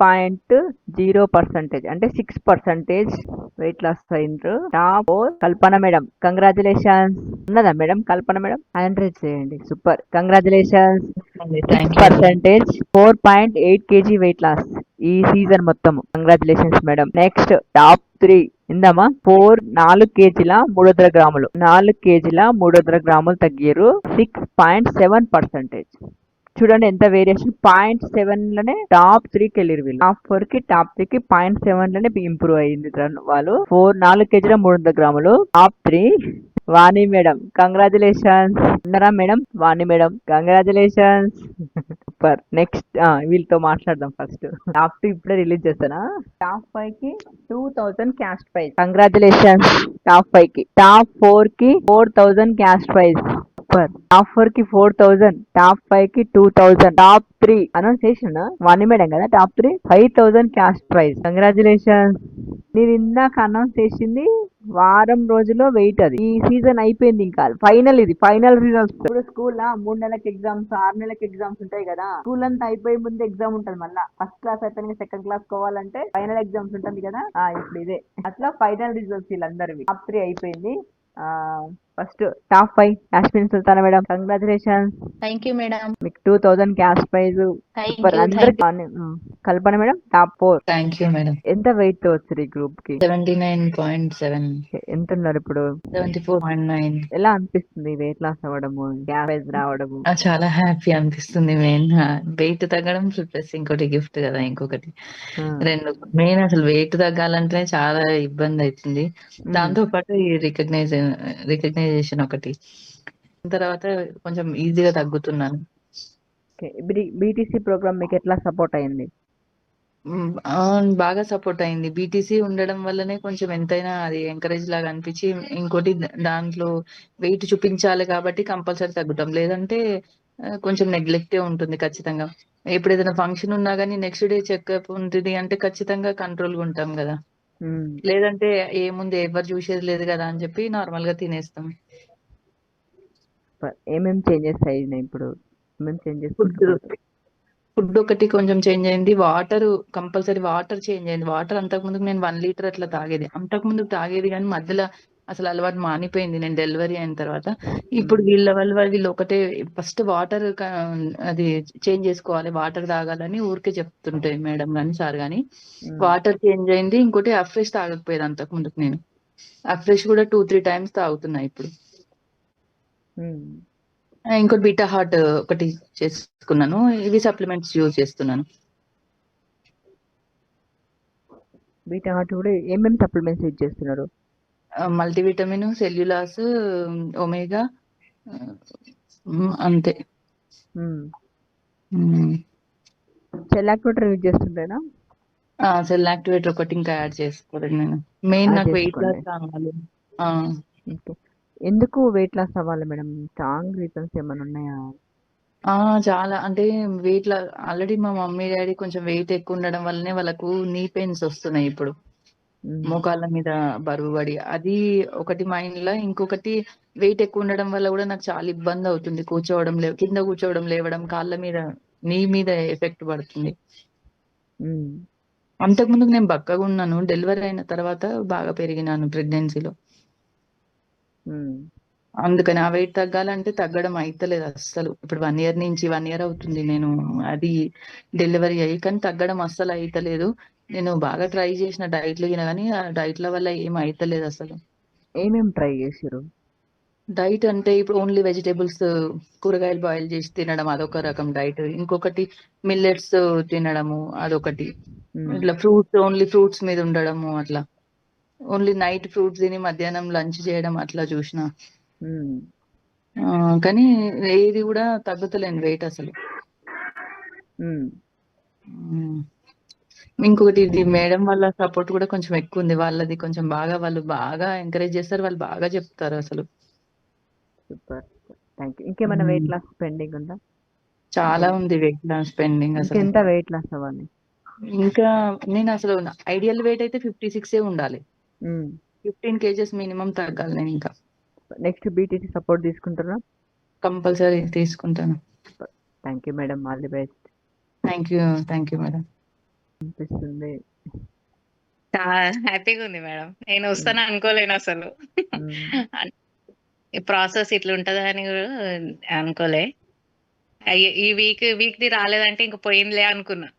6.0% అంటే 6% weight loss అయిండ్రు. Top 4 Kalpana madam. Congratulations. ఉన్నదా మేడం కల్పన మేడం? 100 చేయండి. Super. Congratulations. Thank you. 6% 4.8 kg weight loss ఈ సీజన్ మొత్తం. Congratulations madam. నెక్స్ట్ టాప్ 3 ఇందమ్మా 4 కేజీల 300 గ్రాములు 4 కేజీల 300 గ్రాములు తగ్గారు. 6.7%. చూడండి ఎంత వేరియేషన్. 0.7 లోనే టాప్ 3కి వెళ్ళారు వీళ్ళు. టాప్ 4 కి టాప్ 3 కి 0.7 లోనే ఇంప్రూవ్ అయ్యింది వాళ్ళు. 4 కేజీల 300 గ్రాములు టాప్ 3 వాణి మేడం. కంగ్రాచులేషన్స్. ఉన్నారా మేడం? వాణి మేడం కంగ్రాచులేషన్స్. సూపర్. నెక్స్ట్ వీళ్ళతో మాట్లాడదాం. ఫస్ట్ టాప్ 2 ఇప్పుడే రిలీజ్ చేస్తానా. టాప్ 5 కి 2000 క్యాష్ ప్రైజ్. కంగ్రాచులేషన్స్ టాప్ 5 కి. టాప్ 4 కి 4000 క్యాష్ ప్రైజ్. సూపర్. టాప్ 4 కి 4000, టాప్ 5 కి 2000, టాప్ 3 అనౌన్స్ చేసిన వాణి మేడం కదా. Top 3 5000 cash prize. కంగ్రాచులేషన్స్. నేను ఇందాక అనౌన్స్ చేసింది వారం రోజుల్లో వెయిట్. అది ఈ సీజన్ అయిపోయింది. ఇంకా ఫైనల్. ఇది ఫైనల్ రిజల్ట్స్. ఇప్పుడు స్కూల్ 3 నెలలకు ఎగ్జామ్స్ 6 నెలలకు ఎగ్జామ్స్ ఉంటాయి కదా. స్కూల్ అంతా అయిపోయే ముందు ఎగ్జామ్ ఉంటుంది. మళ్ళీ ఫస్ట్ క్లాస్ అయిపోయిన సెకండ్ క్లాస్ పోవాలంటే ఫైనల్ ఎగ్జామ్స్ ఉంటుంది కదా. ఇప్పుడు ఇదే అట్లా ఫైనల్ రిజల్ట్స్ వీళ్ళందరివి. టాప్ 3 అయిపోయింది. First top 5 Yasmin Sultana madam. Congratulations. Thank you madam. మీకు 2000 క్యాష్ ప్రైజ్. సూపర్. అందరికి. Kalpana madam top 4. Thank you madam. ఎంత వెయిట్ తో వచ్చారు ఈ గ్రూప్ కి? 79.7. ఎంత ఉన్నారు ఇప్పుడు? 74.9. ఎలా అనిపిస్తుంది వెయిట్ లాస్ అవ్వడము, క్యాష్ ప్రైజ్ రావడము? చాలా హ్యాపీ అనిపిస్తుంది. మెయిన్ వెయిట్ తగ్గడం ప్లస్ ఇంకోటి గిఫ్ట్ కదా. ఇంకొకటి రెండు మెయిన్. అసలు వెయిట్ తగ్గాలంటే చాలా ఇబ్బంది అవుతుంది. దాంతో పాటు ఈ రికగ్నైజేషన్ ఒకటి తర్వాత కొంచెం ఈజీగా తగ్గుతున్నాను. బీటీసీ ప్రోగ్రామ్ మీకు ఎట్లా సపోర్ట్ అయింది? బాగా సపోర్ట్ అయింది. బీటీసీ ఉండడం వల్లనే కొంచెం ఎంతైనా అది ఎంకరేజ్ లాగా అనిపించి, ఇంకోటి దాంట్లో వెయిట్ చూపించాలి కాబట్టి కంపల్సరీ తగ్గుతాం. లేదంటే కొంచెం నెగ్లెక్టే ఉంటుంది ఖచ్చితంగా. ఇప్పుడు ఏదైనా ఫంక్షన్ ఉన్నా కానీ నెక్స్ట్ డే చెకప్ ఉంటుంది అంటే ఖచ్చితంగా కంట్రోల్గా ఉంటాం కదా. లేదంటే ఏముంది ఎవరు చూసేది లేదు కదా అని చెప్పి నార్మల్ గా తినేస్తాం. ఏమేమి చేంజెస్ అయినాయి ఇప్పుడు? ఫుడ్ ఒకటి కొంచెం చేంజ్ అయింది. వాటర్ కంపల్సరీ వాటర్ చేంజ్ అయింది. వాటర్ అంతకుముందు నేను 1 లీటర్ అట్లా తాగేది. అంతకుముందు తాగేది కానీ మధ్యలో అసలు అలవాటు మానిపోయింది నేను డెలివరీ అయిన తర్వాత. ఇప్పుడు వీళ్ళు ఒకటే ఫస్ట్ వాటర్ అది చేంజ్ చేసుకోవాలి, వాటర్ తాగాలని ఊరికే చెప్తుంటే మేడం కానీ సార్ కానీ. వాటర్ చేంజ్ అయింది. ఇంకోటి అఫ్రెష్ తాగకపోయేది అంతకుముందుకు. నేను అఫ్రెష్ కూడా 2-3 టైమ్స్ తాగుతున్నా ఇప్పుడు. ఇంకోటి బీటా హార్ట్ ఒకటి చేసుకున్నాను. ఇవి సప్లిమెంట్స్ యూజ్ చేస్తున్నాను. బీటా హార్ట్ కూడా ఏమేమి సప్లిమెంట్స్ యూజ్ చేస్తున్నారు? మల్టీవిటమిన్, సెల్యులాస్, ఒమేగా, అంతే. సెల్ యాక్టివేటర్ యూజ్ చేస్తుంటేనా? సెల్ యాక్టివేటర్ ఒకటి ఇంకా యాడ్ చేసుకోలేదు నేను. మెయిన్ నాకు వెయిట్ లాస్ కావాలి. ఎందుకు వెయిట్ లాస్ అవ్వాలి మేడం? స్ట్రాంగ్ రీజన్స్ ఏమైనా ఉన్నాయా? చాలా అంటే వెయిట్ ఆల్రెడీ మా మమ్మీ డాడీ కొంచెం వెయిట్ ఎక్కువ ఉండడం వల్లనే వాళ్ళకు నీ పెయిన్స్ వస్తున్నాయి ఇప్పుడు. మోకాళ్ళ మీద బరువు పడి అది ఒకటి మైండ్ లో. ఇంకొకటి వెయిట్ ఎక్కువ ఉండడం వల్ల కూడా నాకు చాలా ఇబ్బంది అవుతుంది. కూర్చోవడం కింద కూర్చోవడం, లేవడం, కాళ్ళ మీద నీ మీద ఎఫెక్ట్ పడుతుంది. అంతకుముందు నేను బక్కగా ఉన్నాను. డెలివరీ అయిన తర్వాత బాగా పెరిగినాను ప్రెగ్నెన్సీలో. అందుకని ఆ వెయిట్ తగ్గాలంటే తగ్గడం అయితలేదు అస్సలు. ఇప్పుడు 1 year నుంచి 1 year అవుతుంది నేను అది డెలివరీ అయ్యి, కానీ తగ్గడం అస్సలు అయితలేదు. నేను బాగా ట్రై చేసిన డైట్లు కానీ ఆ డైట్ల వల్ల ఏం అయితలేదు అసలు. ఏమేమి ట్రై చేసారు? డైట్ అంటే ఇప్పుడు ఓన్లీ వెజిటేబుల్స్, కూరగాయలు బాయిల్ చేసి తినడం అదొక రకం డైట్. ఇంకొకటి మిల్లెట్స్ తినడము అదొకటి. ఇట్లా ఫ్రూట్స్ ఓన్లీ ఫ్రూట్స్ మీద ఉండడము అట్లా. ఓన్లీ నైట్ ఫ్రూట్స్ తిని మధ్యాహ్నం లంచ్ చేయడం అట్లా చూసిన. కానీ ఏది కూడా తగ్గుతలేను వెయిట్ అసలు. ఇంకొకటి ఇది మేడం వాళ్ళ సపోర్ట్ కూడా కొంచెం ఎక్కువ ఉంది. వాళ్ళది కొంచెం వాళ్ళు బాగా ఎంకరేజ్ చేస్తారు. వాళ్ళు బాగా చెప్తారు అసలు. సూపర్. థాంక్యూ. ఇంకేమైనా వెయిట్ లాస్ పెండింగ్ ఉందా? చాలా ఉంది వెయిట్ లాస్ పెండింగ్ అసలు. ఎంత వెయిట్ లాస్ అవ్వాలి? ఇంకా నేను అసలు ఐడియల్ వెయిట్ అయితే 56 ఉండాలి. 15 kgs మినిమం తగ్గాలి నేను ఇంకా. నెక్స్ట్ బీటీసీ సపోర్ట్ తీసుకుంటారా? కంపల్సరీ తీసుకుంటాను. Thank you madam. All the best. Thank you madam. అనిపిస్తుంది? చాలా హ్యాపీగా ఉంది మేడం. నేను హ్మ్. వస్తాను అనుకోలేను అసలు. హ్మ్. ఈ ప్రాసెస్ ఇట్లా ఉంటదని కూడా అనుకోలే. ఈ వీక్‌ది రాలేదంటే ఇంక పోయిందిలే అనుకున్నా.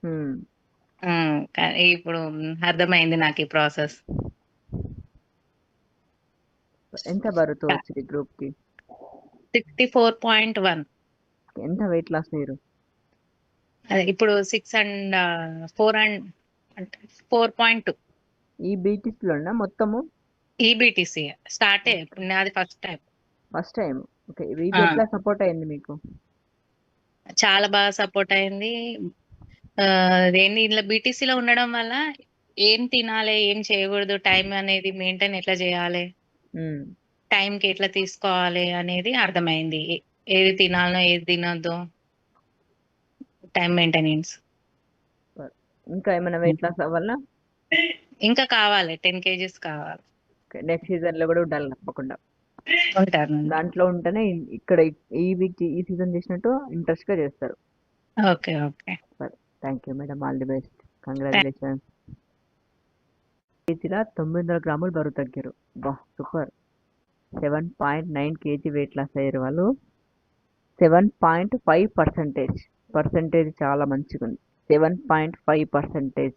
హ్మ్. కానీ ఇప్పుడు అర్థమైంది నాకు ఈ ప్రాసెస్. ఎంత బరువుతో వచ్చింది గ్రూప్‌కి? 64.1. ఎంత వెయిట్ లాస్ మీరు? అదే ఇప్పుడు 6 అండ్ 4 అంటే 4.2 బీటీసీలోనా మొత్తము? ఈబీటీసీ స్టార్టే. ఓకే. ఇప్పుడు నాది first time. First time. Okay. ఇది ఆ! ఎట్లా సపోర్ట్ అయింది మీకు? చాలా బాగా సపోర్ట్ అయింది. అదేంది ఇందులో బీటీసీలో ఉండడం వల్ల ఏం తినాలి, ఏం చేయకూడదు, టైం అనేది మెయింటైన్ ఎట్లా చేయాలి, హ్మ్. టైంకి ఎట్లా తీసుకోవాలి అనేది అర్థమైంది. ఏది తినాలో, ఏది తినొద్దు, టైం మెయింటెనెన్స్. ఇంకా ఏమైనా వెయిట్ లాస్ అవ్వాలా? ఇంకా కావాలి 10 కేజీస్ కావాలి. ఓకే. నెక్స్ట్ సీజన్‌లో గూడా ఉండాలి తప్పకుండా. ఉంటానండి. దాంట్లో ఉంటేనే ఇక్కడ ఈ సీజన్ చేసినట్టు ఇంట్రెస్ట్‌గా చేస్తారు. ఓకే. ఓకే. సరే. Thank you madam. All the best. Congratulations. కేజీల 900 గ్రాములు బరువు తగ్గారు. అబ్బా! సూపర్. 7.9 కేజీ వెయిట్ లాస్ అయ్యారు వాళ్ళు. 7.5%. పర్సెంటేజ్ చాలా మంచిగుంది. 7.5%.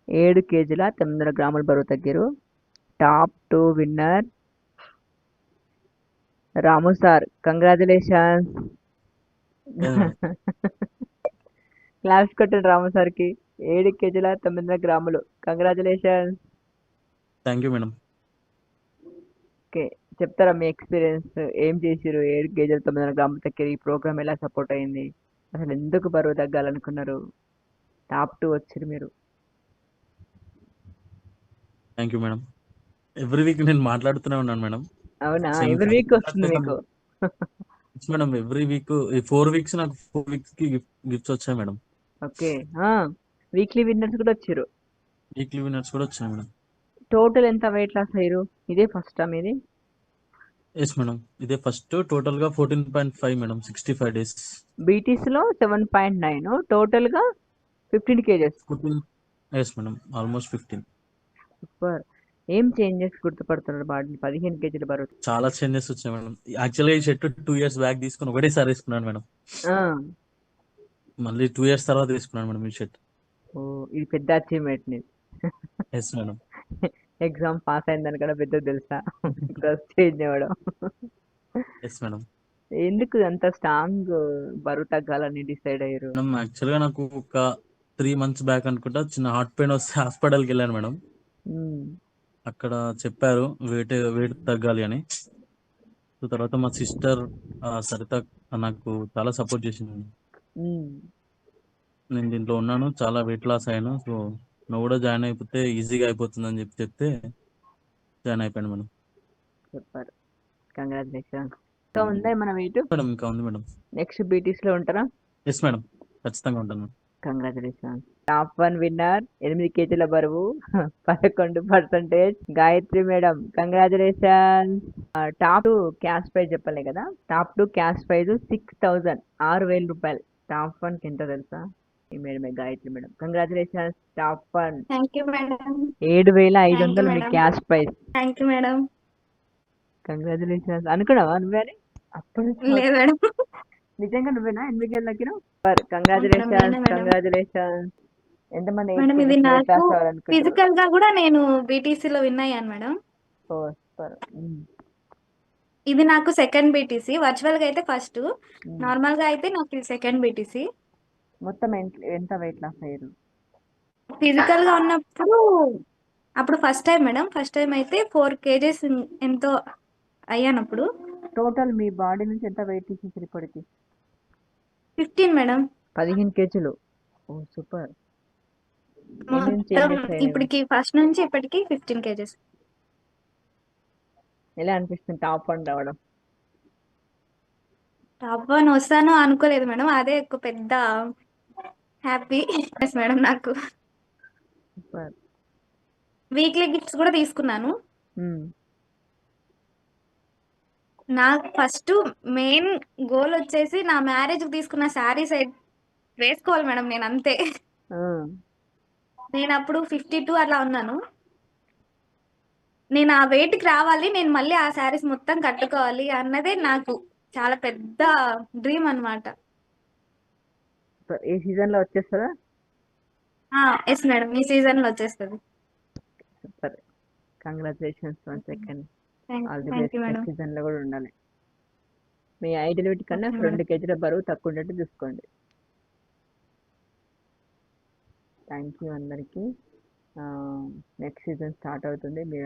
7 కేజీల 900 గ్రాముల బరువు తగ్గారు. టాప్ 2 విన్నర్ రాము సార్. కంగ్రాచులేషన్స్. క్లాప్స్ కొట్టండి రాము సార్కి. 7 కేజీల 900 గ్రాములు. Congratulations. Thank you madam. Okay. చెప్తారా మీ ఎక్స్పీరియన్స్? ఏం చేసిరు? 7 కేజీల 900 గ్రాములు తగ్గారు. ఈ ప్రోగ్రామ్ ఎలా సపోర్ట్ అయింది? అసలు ఎందుకు బరువు తగ్గాలనుకున్నారు? టాప్ 2 వచ్చిరు మీరు. Thank you madam. Every week నేను మాట్లాడుతూనే ఉన్నాను మేడం. అవునా? సేమ్ ఎవ్రీ వీక్ వస్తుంది మీకు. మేడం ఎవ్రీ వీక్ ఈ 4 వీక్స్ నాకు 4 వీక్స్ కి గిఫ్ట్స్ వచ్చాయి మేడం. ఓకే. వీక్లీ విన్నర్స్ కూడా వచ్చిరు. వీక్లీ విన్నర్స్ కూడా వచ్చాయి మేడం. టోటల్ ఎంత వెయిట్ లాస్ అయ్యారు? ఇదే ఫస్టా మీది? Yes madam. ఇదే ఫస్ట్. టోటల్ గా 14.5 మేడం. 65 డేస్. బీటీసీలో 7.9 టోటల్గా 15 kgs. 14. Yes madam. Almost 15. Super. ఏం చేంజెస్ గుర్తుపడుతున్నారు బాడీని? 15 కేజీల బరువు. చాలా చేంజెస్ వచ్చాయి మేడం. యాక్చువల్గా ఈ షర్ట్ 2 ఇయర్స్ బ్యాక్ తీసుకుని ఒకటేసారి వేసుకున్నాను మేడం. ఆ, మళ్ళీ 2 ఇయర్స్ తర్వాత తీసుకున్నాను మేడం ఈ షర్ట్. ఓ, ఇది పెద్ద అచీవ్మెంట్ నీది. Yes madam. ఎగ్జామ్ పాస్ అయిందని కూడా పెద్ద తెలుసా? డ్రెస్ చేంజ్ అవ్వడం. Yes madam. ఎందుకు అంత స్ట్రాంగ్ బరువు తగ్గాలని డిసైడ్ అయ్యారు? మేడం యాక్చువల్గా నాకు ఒక 3 మంత్స్ బ్యాక్ అనుకుంటా చిన్న హార్ట్ పెయిన్ వస్తే హాస్పిటల్కి వెళ్ళాను మేడం. ఉమ్, అక్కడ చెప్పారు వెయిట్ తగ్గాలి అని. సో తర్వాత మా సిస్టర్ సరిత నాకు చాలా సపోర్ట్ చేసింది మేడం. ఉమ్, నేను దీంట్లో ఉన్నాను, చాలా వెయిట్ లాస్ అయ్యాను. సో నువ్వు కూడా జాయిన్ అయిపోతే ఈజీగా అయిపోతుంది అని చెప్తే జాయిన్ అయిపోయాను మేడం. సూపర్. కంగ్రాచులేషన్స్. ఇంకా ఉందా ఏమైనా వెయిట్? మేడం ఇంకా ఉంది మేడం. నెక్స్ట్ బీటీస్లో ఉంటారా? Yes madam. ఖచ్చితంగా ఉంటాను మేడం. కంగ్రాచులేషన్స్. టాప్ 1 విన్నర్ 8 కేజీల బరువు 11%. Gayatri madam congratulations. Top 2 cash prize చెప్పలే కదా? టాప్ 2 క్యాష్ ప్రైజ్ 6,000, 6,000 రూపాయలు. టాప్ 1 ఎంత తెలుసా? ఈ మేడమే, Gayatri madam. Congratulations. Top 1 thank you madam. 7,500 మీ madam. Cash prize. Thank you madam. Congratulations. అనుకున్నావా నువ్వే అని? అప్పుడు లేదు మేడం. నిజంగా నువ్వేనా 8 కేజీలు తగ్గినావు? Madam, congratulations. నేనే మేడం. కంగ్రాచులేషన్స్. ఎంతమంది 8 మేడం ఇది కేజీస్ వెయిట్ నాకు లాస్ అవ్వాలనుకుంటారు? ఫిజికల్ గా కూడా నేను బీటీసీలో విన్ అయ్యాను మేడం. Oh, super. ఇది నాకు సెకండ్ బీటీసీ. వర్చువల్ గా అయితే ఫస్ట్, నార్మల్ గా అయితే నాకు ఇది సెకండ్ బీటీసీ. మొత్తం ఎంత వెయిట్ లాస్ అయ్యారు? ఫిజికల్ గా ఉన్నప్పుడు అప్పుడు first time madam. First time అయితే 4 కేజెస్ ఎంతో అయ్యాను అప్పుడు. టోటల్ మీ బాడీ నుంచి ఎంత వెయిట్ తీసేసారు ఇప్పటికి? 15 మేడం. 15 కేజీలు. ఓ, సూపర్. ఏమేం మొత్తం చేంజెస్ అయినాయి? ఇప్పటికి ఫస్ట్ నుంచి ఇప్పటికి 15 కేజెస్. ఎలా అనిపిస్తుంది టాప్ 1 రావడం? టాప్ 1 వస్తాను అనుకోలేదు మేడం. అదే ఒక పెద్ద హ్యాపీ మేడం నాకు. సూపర్. వీక్లీ గిఫ్ట్స్ కూడా తీసుకున్నాను. ఉమ్, నాకు ఫస్ట్ మెయిన్ గోల్ వచ్చేసి నా మ్యారేజ్ కి తీసుకున్న శారీస్ వేసుకోవాలి మేడం నేను అంతే. ఆ, నేను అప్పుడు 52 అలా ఉన్నాను. నేను ఆ వెయిట్‌కి రావాలి. నేను మళ్ళీ ఆ శారీస్ మొత్తం కట్టుకోవాలి అన్నదే నాకు చాలా పెద్ద డ్రీమ్ అన్నమాట. ఈ సీజన్లో వచ్చేస్తుందా? Yes madam. ఈ సీజన్‌లో వచ్చేస్తది. Super, congratulations once second. All the thank best. You madam. Next సీజన్లో కూడా ఉండాలి. మీ ఐడియల్ వెయిట్ కన్నా ఓకే 2 మేడం. కేజీల బరువు తక్కువ ఉండేట్టు చూసుకోండి. థ్యాంక్ యూ అందరికీ. నెక్స్ట్ సీజన్ స్టార్ట్ అవుతుంది. మీరు